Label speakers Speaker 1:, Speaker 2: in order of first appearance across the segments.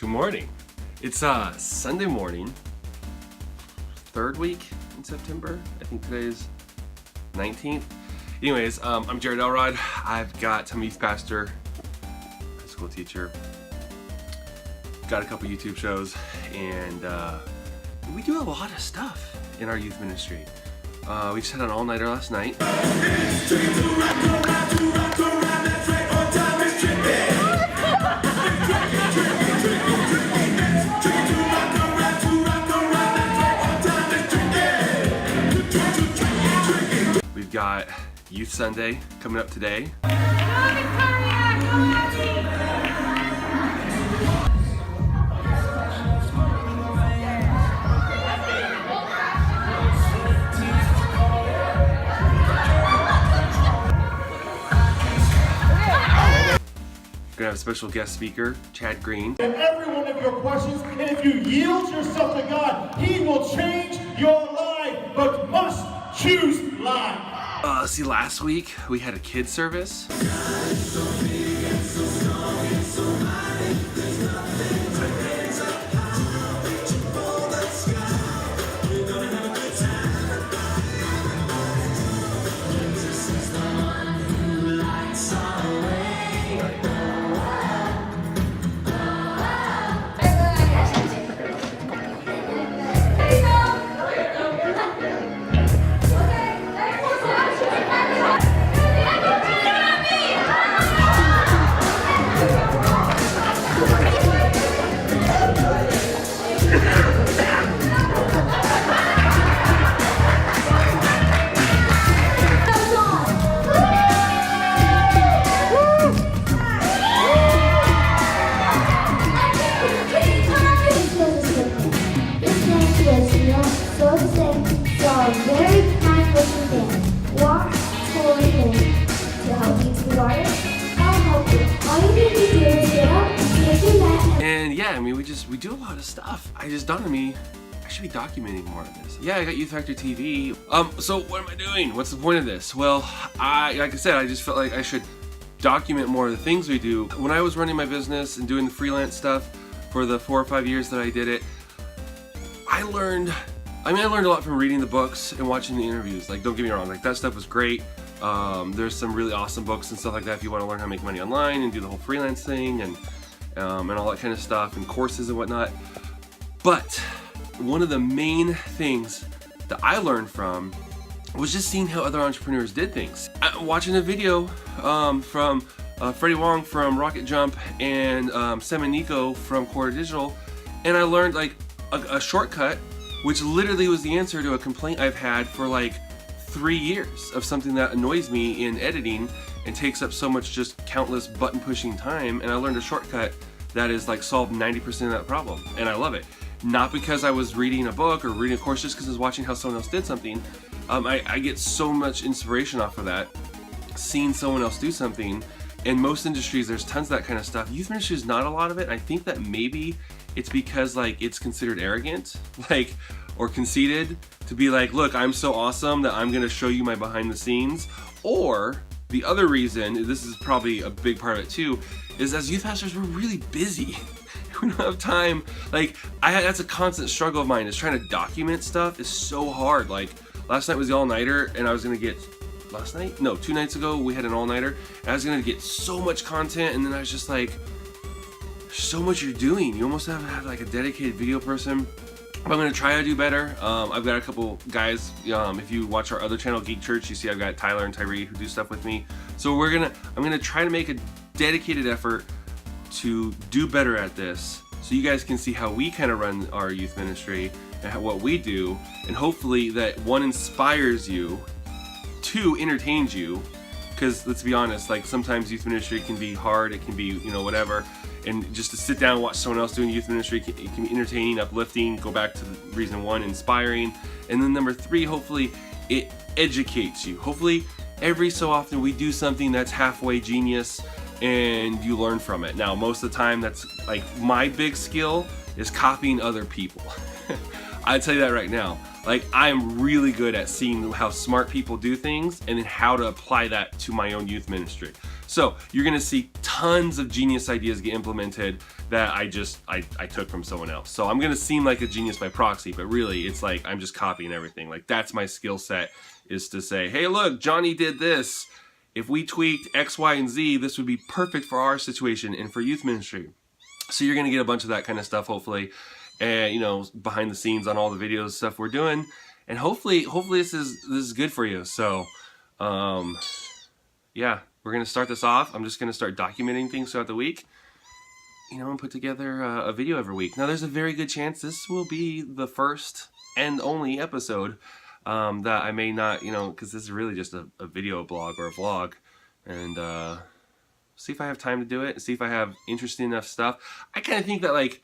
Speaker 1: Good morning. It's Sunday morning, third week in September. I think today is 19th. Anyways, I'm Jared Elrod. I'm a youth pastor, high school teacher. Got a couple YouTube shows, and we do a lot of stuff in our youth ministry. We just had an all-nighter last night. We've got Youth Sunday coming up today. We're gonna have a special guest speaker, Chad Green.
Speaker 2: And every one of your questions, and if you yield yourself to God, He will change your life, but must choose life.
Speaker 1: See, last week we had a kids service. And yeah, I mean, we do a lot of stuff. I just dawned on me, I should be documenting more of this. Yeah, I got Youth Factor TV. So what am I doing? What's the point of this? Well, like I said, I just felt like I should document more of the things we do. When I was running my business and doing the freelance stuff for the 4 or 5 years that I did it, I learned a lot from reading the books and watching the interviews. Like, don't get me wrong, like that stuff was great. There's some really awesome books and stuff like that if you want to learn how to make money online and do the whole freelance thing and all that kind of stuff and courses and whatnot. But one of the main things that I learned from was just seeing how other entrepreneurs did things. Watching a video from Freddie Wong from Rocket Jump and Sam and Nico from Quarter Digital, and I learned like a shortcut, which literally was the answer to a complaint I've had for like 3 years of something that annoys me in editing and takes up so much just countless button pushing time. And I learned a shortcut that is like solved 90% of that problem, and I love it. Not because I was reading a book or reading a course, just because I was watching how someone else did something. I get so much inspiration off of that, seeing someone else do something. In most industries, there's tons of that kind of stuff. Youth ministry is not a lot of it. I think that maybe it's because like it's considered arrogant, like, or conceited to be like, look, I'm so awesome that I'm gonna show you my behind the scenes. Or the other reason, this is probably a big part of it too, is as youth pastors, we're really busy. We don't have time. Like, that's a constant struggle of mine, is trying to document stuff is so hard. Like, last night was the all-nighter, and I was gonna get, 2 nights ago, we had an all-nighter, and I was gonna get so much content, and then I was just like, so much you're doing. You almost have to have like a dedicated video person. But I'm gonna try to do better. I've got a couple guys, if you watch our other channel, Geek Church, you see I've got Tyler and Tyree who do stuff with me. So I'm gonna try to make a dedicated effort to do better at this, so you guys can see how we kind of run our youth ministry and what we do, and hopefully that one inspires you, two entertains you, because let's be honest, like sometimes youth ministry can be hard, it can be, whatever, and just to sit down and watch someone else doing youth ministry, it can be entertaining, uplifting, go back to the reason 1, inspiring, and then number 3, hopefully it educates you. Hopefully every so often we do something that's halfway genius and you learn from it. Now, most of the time, that's like my big skill is copying other people. I tell you that right now. Like, I'm really good at seeing how smart people do things and then how to apply that to my own youth ministry. So you're gonna see tons of genius ideas get implemented that I took from someone else. So I'm gonna seem like a genius by proxy, but really it's like I'm just copying everything. Like, that's my skill set, is to say, hey, look, Johnny did this. If we tweaked X, Y, and Z, this would be perfect for our situation and for youth ministry. So you're gonna get a bunch of that kind of stuff, hopefully, and, you know, behind the scenes on all the videos stuff we're doing, and hopefully this is good for you. So, yeah, we're gonna start this off. I'm just gonna start documenting things throughout the week, you know, and put together a video every week. Now, there's a very good chance this will be the first and only episode that I may not, you know, because this is really just a video blog or a vlog, and see if I have time to do it, see if I have interesting enough stuff. I kind of think that, like,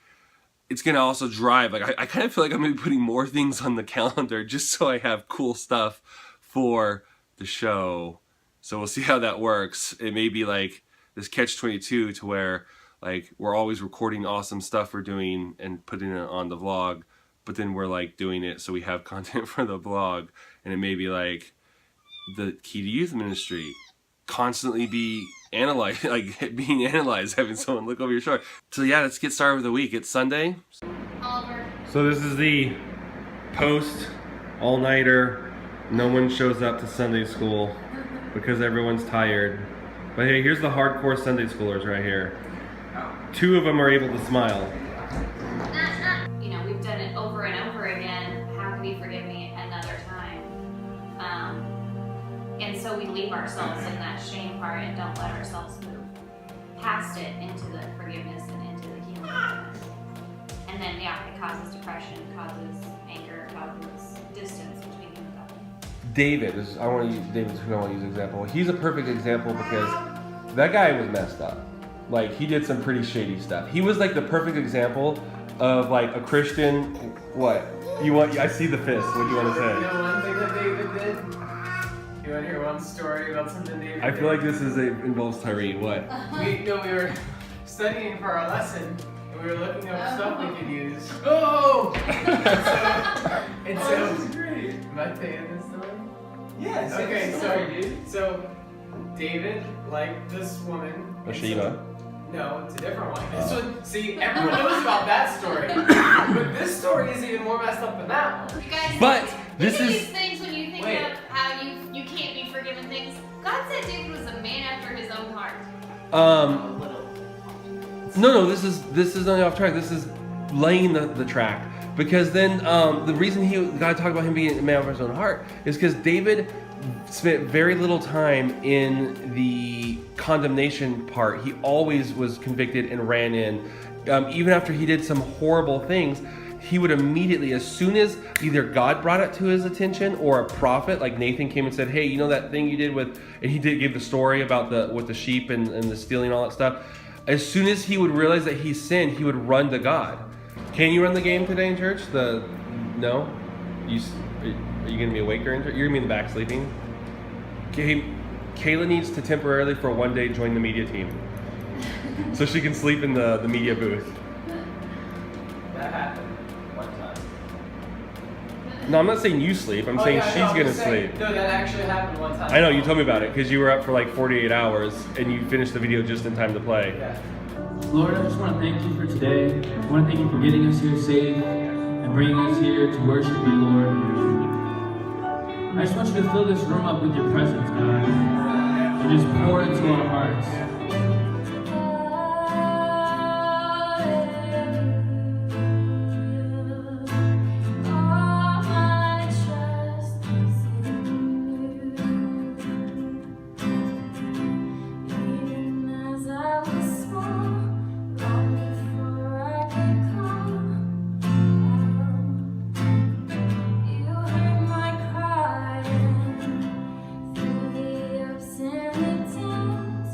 Speaker 1: it's gonna also drive, like, I kind of feel like I'm gonna be putting more things on the calendar just so I have cool stuff for the show. So we'll see how that works. It may be like this catch-22 to where, like, we're always recording awesome stuff we're doing and putting it on the vlog, but then we're like doing it so we have content for the vlog. And it may be like the key to youth ministry, constantly be analyzed, like being analyzed, having someone look over your shoulder. So yeah, let's get started with the week. It's Sunday.
Speaker 3: Oliver.
Speaker 1: So this is the post all-nighter. No one shows up to Sunday school because everyone's tired. But hey, here's the hardcore Sunday schoolers right here. 2 of them are able to smile.
Speaker 3: You know, we've done it over and over again. How can you forgive me another time? And so we leave ourselves in that shame part and don't let ourselves move past it into the forgiveness and into the healing. And then, yeah, it causes depression, causes anger, causes distance between you and God.
Speaker 1: David, I want to use David's who I want to use an example. He's a perfect example because that guy was messed up. Like, he did some pretty shady stuff. He was like the perfect example of like a Christian. What? You want? I see the fist. What do you want to say?
Speaker 4: You know one thing that David did? You want to hear one story about something David did?
Speaker 1: I feel like this involves Tyree. What?
Speaker 4: We were studying for our lesson, and we were looking up stuff we could use. Oh! and so this is great. Am I saying this story?
Speaker 2: Yes.
Speaker 4: Okay, so David liked this woman.
Speaker 1: Bathsheba.
Speaker 4: No, it's a different one. This one, see, everyone knows about that story. But this story is even more messed up than that one.
Speaker 3: You guys,
Speaker 1: But this
Speaker 3: look at
Speaker 1: is.
Speaker 3: these things when you think
Speaker 4: Wait.
Speaker 3: of how you can't be forgiven things. God said David was a man after his own heart.
Speaker 1: No, this is not off track. This is laying the track, because then the reason God talked about him being a man after his own heart is because David spent very little time in the condemnation part. He always was convicted and ran in. Even after he did some horrible things, he would immediately, as soon as either God brought it to his attention or a prophet like Nathan came and said, hey, you know that thing you did with, and he did give the story about the sheep and the stealing, all that stuff. As soon as he would realize that he sinned, he would run to God. Can you run the game today in church? No? Are you going to be awake during church? You're going to be in the back sleeping? Okay, Kayla needs to temporarily for one day join the media team. So she can sleep in the media booth.
Speaker 4: That happened one time.
Speaker 1: No, I'm not saying you sleep. I'm saying she's going to sleep.
Speaker 4: No, that actually happened one time.
Speaker 1: I know, you told me about it because you were up for like 48 hours and you finished the video just in time to play.
Speaker 4: Yeah.
Speaker 5: Lord, I just want to thank you for today. I want to thank you for getting us here safe and bringing us here to worship you, Lord. I just want you to fill this room up with your presence, God, and just pour it into our hearts.
Speaker 6: Through the ups and the downs,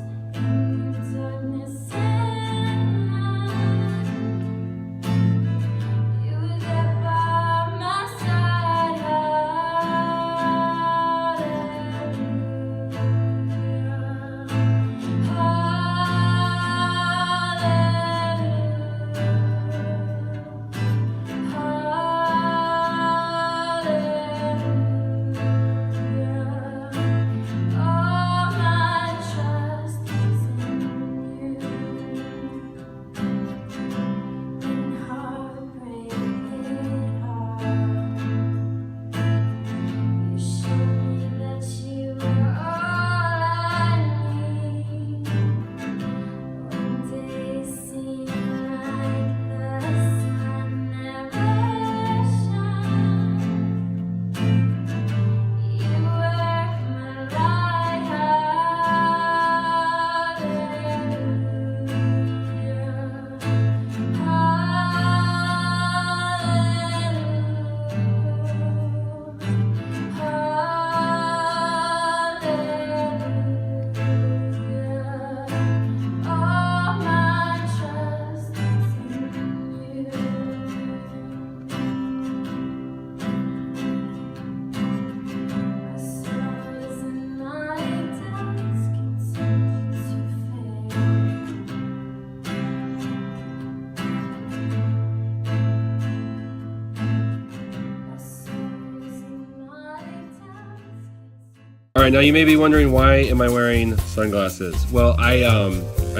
Speaker 1: All right, now you may be wondering, why am I wearing sunglasses? Well, I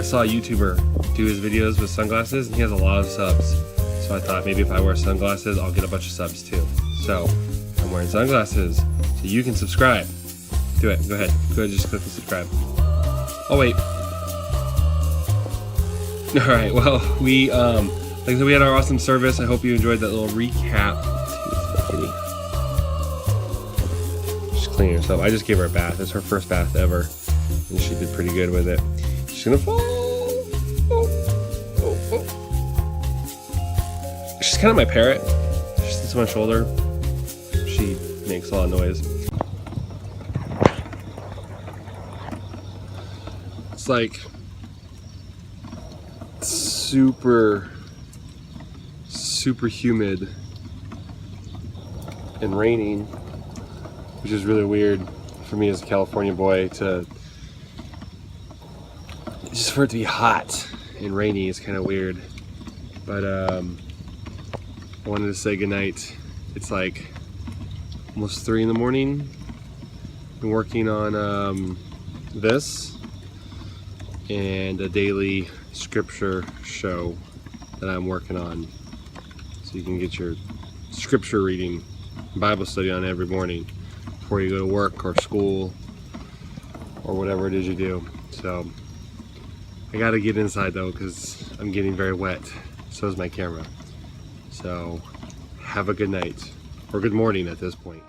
Speaker 1: saw a YouTuber do his videos with sunglasses, and he has a lot of subs. So I thought maybe if I wear sunglasses, I'll get a bunch of subs too. So I'm wearing sunglasses, so you can subscribe. Do it. Go ahead. Go ahead, just click and subscribe. Oh wait. All right. Well, we like I said, we had our awesome service. I hope you enjoyed that little recap. Clean herself. I just gave her a bath. It's her first bath ever, and she did pretty good with it. She's gonna fall. Oh. She's kind of my parrot. She sits on my shoulder. She makes a lot of noise. It's like super humid and raining, which is really weird for me as a California boy just for it to be hot and rainy is kind of weird. But I wanted to say goodnight. It's like almost 3 in the morning. Been working on this and a daily scripture show that I'm working on. So you can get your scripture reading, Bible study on every morning before you go to work or school or whatever it is you do. So I gotta get inside though, because I'm getting very wet. So is my camera. So have a good night, or good morning at this point.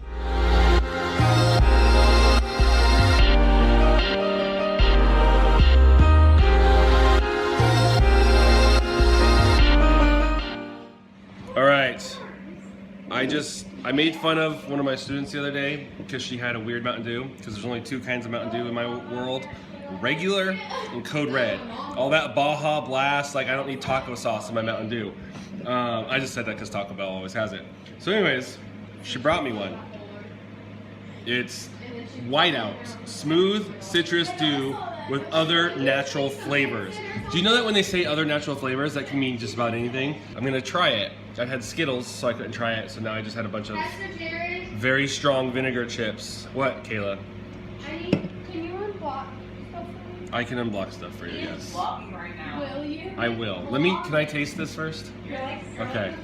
Speaker 1: All right. I made fun of one of my students the other day because she had a weird Mountain Dew, because there's only 2 kinds of Mountain Dew in my world, regular and Code Red. All that Baja Blast, like I don't need taco sauce in my Mountain Dew. I just said that because Taco Bell always has it. So anyways, she brought me one. It's Whiteout, smooth citrus dew with other natural flavors. Do you know that when they say other natural flavors, that can mean just about anything? I'm gonna try it. I had Skittles, so I couldn't try it, so now I just had a bunch of very strong vinegar chips. What, Kayla?
Speaker 6: Can you unblock stuff for me?
Speaker 1: I can unblock stuff for you, yes.
Speaker 3: Right now.
Speaker 6: Will you?
Speaker 1: I will. Can I taste this first?
Speaker 6: Yes.
Speaker 1: Okay.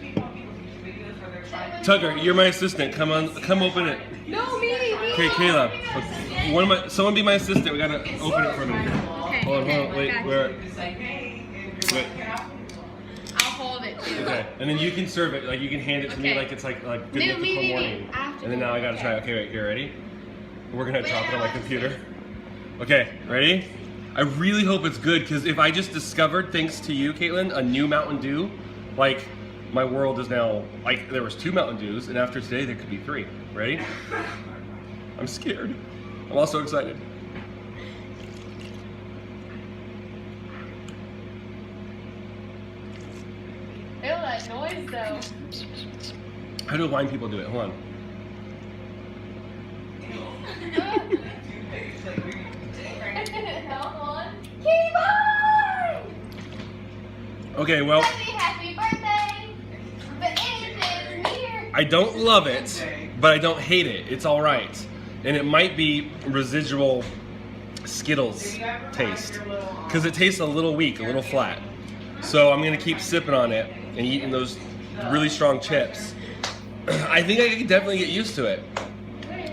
Speaker 1: Tucker, you're my assistant. Come open it.
Speaker 6: No, me.
Speaker 1: Okay, Kayla. Someone be my assistant. We gotta open it for me.
Speaker 6: Okay.
Speaker 1: Hold on. Wait, where? Wait.
Speaker 6: I'll hold it too.
Speaker 1: Okay, and then you can serve it. Like you can hand it to me
Speaker 6: Okay.
Speaker 1: like it's like good
Speaker 6: No,
Speaker 1: luck
Speaker 6: me.
Speaker 1: morning.
Speaker 6: After
Speaker 1: And then now I gotta try it. Okay, wait. You ready? We're gonna drop it on my computer. Okay, ready? I really hope it's good, because if I just discovered, thanks to you, Caitlin, a new Mountain Dew, like my world is now, like there was 2 Mountain Dews, and after today there could be 3. Ready? I'm scared. I'm also excited.
Speaker 6: Feel that noise though.
Speaker 1: How do blind people do it? Hold on.
Speaker 6: Hold on. Keyboard!
Speaker 1: Okay, well,
Speaker 6: Happy birthday! But anything's here.
Speaker 1: I don't love it, but I don't hate it. It's all right. And it might be residual Skittles taste, because it tastes a little weak, a little flat. So I'm gonna keep sipping on it and eating those really strong chips. I think I could definitely get used to it.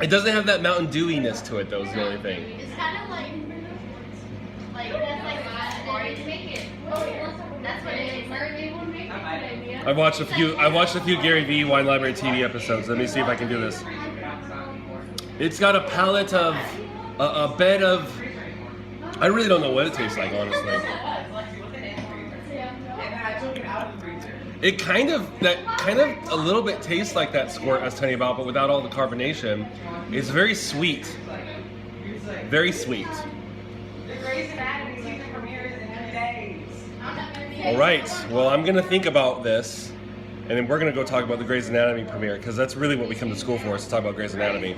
Speaker 1: It doesn't have that Mountain Dewiness to it though, is the only thing.
Speaker 6: It's kind of like that's like make it. That's what it is.
Speaker 1: I've watched a few Gary Vee Wine Library TV episodes. Let me see if I can do this. It's got a palette of a bed of. I really don't know what it tastes like, honestly. It kind of a little bit tastes like that squirt I was telling you about, but without all the carbonation. It's very sweet. Very sweet. All right. Well, I'm gonna think about this, and then we're gonna go talk about the Grey's Anatomy premiere, because that's really what we come to school for, is to talk about Grey's Anatomy.